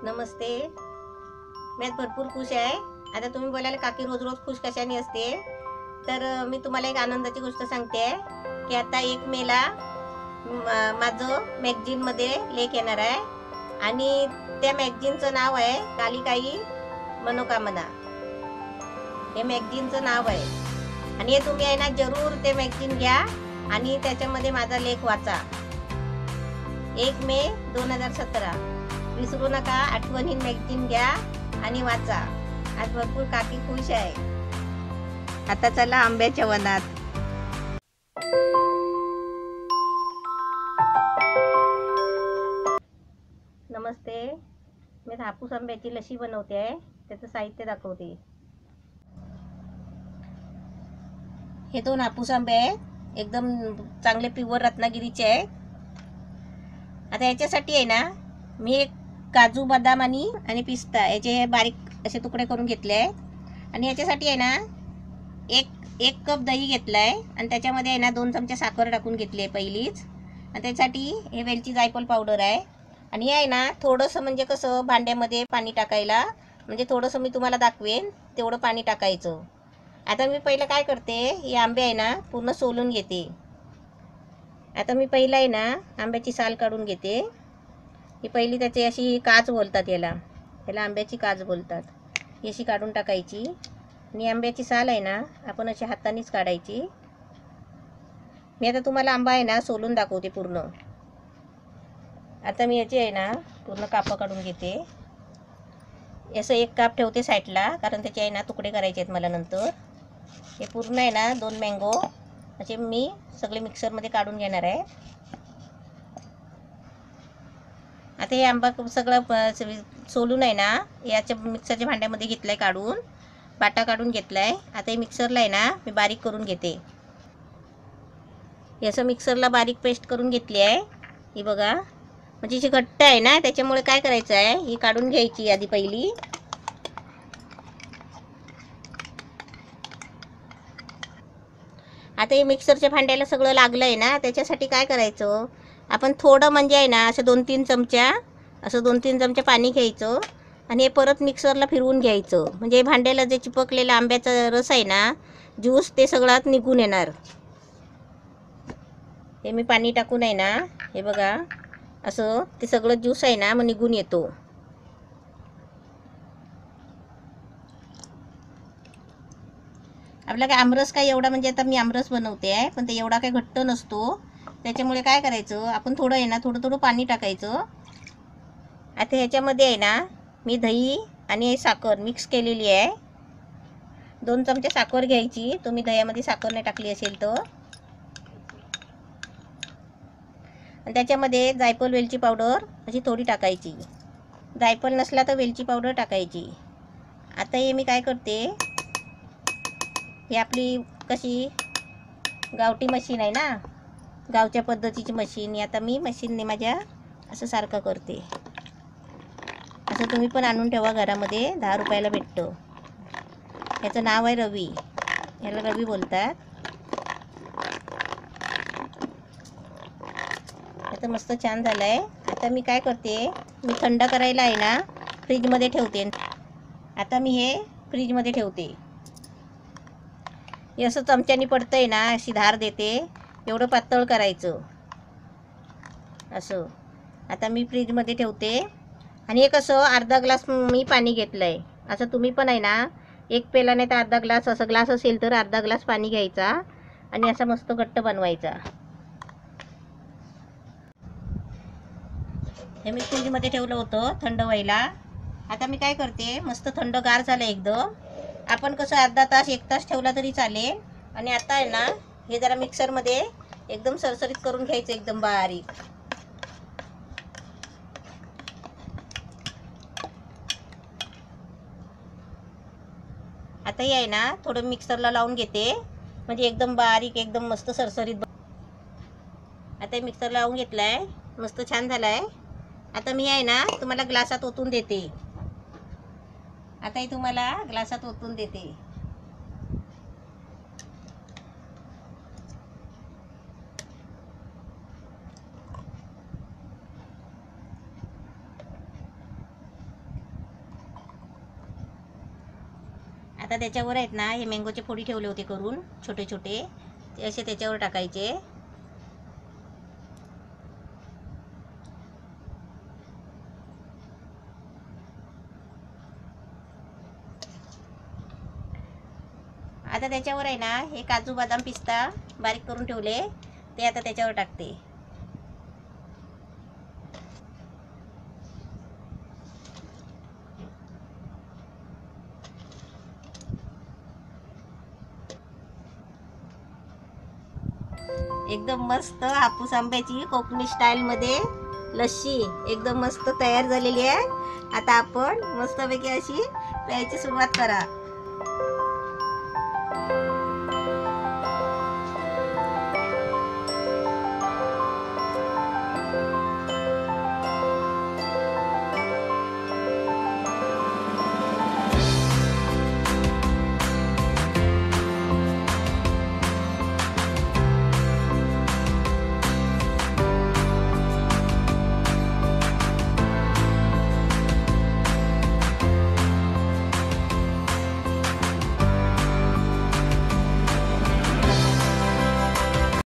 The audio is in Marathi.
नमस्ते. मी आज भरपूर खुश आहे. आता तुम्ही बोलायला काकी रोज रोज खुश कशाने असते, तर मी तुम्हाला एक आनंदाची गोष्ट सांगते की आता 1 मेला माझं मॅगझिनमध्ये लेख येणार आहे आणि त्या मॅगझिनचं नाव आहे कालिकाई मनोकामना. हे मॅगझिनचं नाव आहे आणि हे तुम्ही आहे ना जरूर ते मॅगझिन घ्या आणि त्याच्यामध्ये माझा लेख वाचा. 1 मे 2017. विसरू नका, आठवणीन मॅगझिन घ्या आणि वाचा. आज भरपूर काकी खुश आहे. आता चला आंब्याच्या वनात. नमस्ते. मी हापूस आंब्याची लशी बनवते आहे. त्याचं साहित्य दाखवते. हे 2 हापूस आंबे आहेत, एकदम चांगले प्युअर रत्नागिरीचे आहेत. आता याच्यासाठी आहे ना मी एक काजू, बदाम आणि पिस्ता याचे बारीक असे तुकडे करून घेतले आहेत आणि याच्यासाठी आहे ना एक कप दही घेतला आहे आणि त्याच्यामध्ये आहे ना 2 चमचे साखर टाकून घेतली आहे पहिलीच. आणि त्यासाठी हे वेलची जायफळ पावडर आहे आणि हे आहे ना थोडंसं म्हणजे कसं भांड्यामध्ये पाणी टाकायला, म्हणजे थोडंसं मी तुम्हाला दाखवेन तेवढं पाणी टाकायचं. आता मी पहिलं काय करते, हे आंबे आहे ना पूर्ण सोलून घेते. आता मी पहिला आहे ना आंब्याची साल काढून घेते. ही पहिली त्याची अशी काच बोलतात, याला आंब्याची काच बोलतात. ही अशी काढून टाकायची आणि आंब्याची साल आहे ना आपण अशी हातानेच काढायची. मी आता तुम्हाला आंबा आहे ना सोलून दाखवते पूर्ण. आता मी याची आहे ना पूर्ण कापं काढून घेते. असं एक काप ठेवते साईडला, कारण त्याचे आहे ना तुकडे करायचे आहेत मला नंतर. हे पूर्ण आहे ना 2 मँगो असे मी सगळे मिक्सरमध्ये काढून घेणार आहे. आता हे आंबा सगळं सोलून आहे ना याच्या मिक्सरच्या भांड्यामध्ये घेतलं आहे, काढून बाटा काढून घेतला आहे. आता हे मिक्सरला आहे ना मी बारीक करून घेते. हे असं मिक्सरला बारीक पेस्ट करून घेतली आहे. ही बघा, म्हणजे जी घट्ट आहे ना त्याच्यामुळे काय करायचं आहे, ही काढून घ्यायची आधी पहिली. आता हे मिक्सरच्या भांड्याला सगळं लागलं आहे ना, त्याच्यासाठी काय करायचं, आपण थोडं म्हणजे आहे ना असं 2-3 चमचे पाणी घ्यायचं आणि हे परत मिक्सरला फिरवून घ्यायचं. म्हणजे भांड्याला जे चिपकलेलं आंब्याचा रस आहे ना, ज्यूस, ते सगळं निघून येणार. हे मी पाणी टाकून आहे ना, हे बघा असं ते सगळं ज्यूस आहे ना मग निघून येतो. आपला काय आमरस काय एवढा, म्हणजे आता मी आमरस बनवते आहे पण ते एवढा काही घट्ट नसतो. त्याच्यामुळे काय करायचं, आपण थोडं आहे ना थोडं पाणी टाकायचं. आता ह्याच्यामध्ये आहे ना मी दही आणि साखर मिक्स केलेली आहे. 2 चमचे साखर घ्यायची. तुम्ही दह्यामध्ये साखर नाही टाकली असेल तर. आणि त्याच्यामध्ये जायफळ वेलची पावडर अशी थोडी टाकायची. जायफळ नसला तर वेलची पावडर टाकायची. आता हे मी काय करते, ही आपली कशी गावठी मशीन आहे ना, गावच्या पद्धतीची मशीन. आता मी मशीनने माझ्या असं सारखं करते. असं तुम्ही पण आणून ठेवा घरामध्ये, 10 रुपयाला भेटतं. याचं नाव आहे रवी, याला रवी बोलतात. आता मस्त छान झालं आहे. आता मी काय करते, मी थंड करायला आहे ना फ्रीजमध्ये ठेवते. आता मी हे फ्रीजमध्ये ठेवते. हे असं चमच्यानी पडतं आहे ना, अशी धार देते, एवढं पातळ करायचं असं. आता मी फ्रीजमध्ये ठेवते आणि हे कसं अर्धा ग्लास मी पाणी घेतलं आहे. असं तुम्ही पण आहे ना 1 पेला नाही तर अर्धा ग्लास, असं ग्लास असेल तर अर्धा ग्लास पाणी घ्यायचा आणि असा मस्त घट्ट बनवायचा. हे मी फ्रीजमध्ये ठेवलं होतं थंड व्हायला. आता मी काय करते, मस्त थंडगार झालं एकदम. आपण कसं अर्धा तास 1 तास ठेवला तरी चालेल. आणि आता आहे ना हे जरा मिक्सरमध्ये एकदम सरसरीत करून घ्यायचं, एकदम बारीक. आता हे आहे ना थोडं मिक्सरला लावून घेते, म्हणजे एकदम बारीक, एकदम मस्त सरसरीत. आता हे मिक्सरला लावून घेतलं आहे, मस्त छान झालं आहे. आता मी आहे ना तुम्हाला ग्लासात ओतून देते. आता हे तुम्हाला ग्लासात ओतून देते. आता त्याच्यावर आहेत ना हे मँगोचे फोडी ठेवले होते करून छोटे छोटे, ते असे त्याच्यावर टाकायचे. आता त्याच्यावर आहे ना हे काजू बदाम पिस्ता बारीक करून ठेवले ते आता त्याच्यावर टाकते. एकदम मस्त हापूस आंब्याची कोकणी स्टाईलमध्ये लस्सी एकदम मस्त तयार झालेली आहे. आता आपण मस्तपैकी अशी प्यायची सुरुवात करा.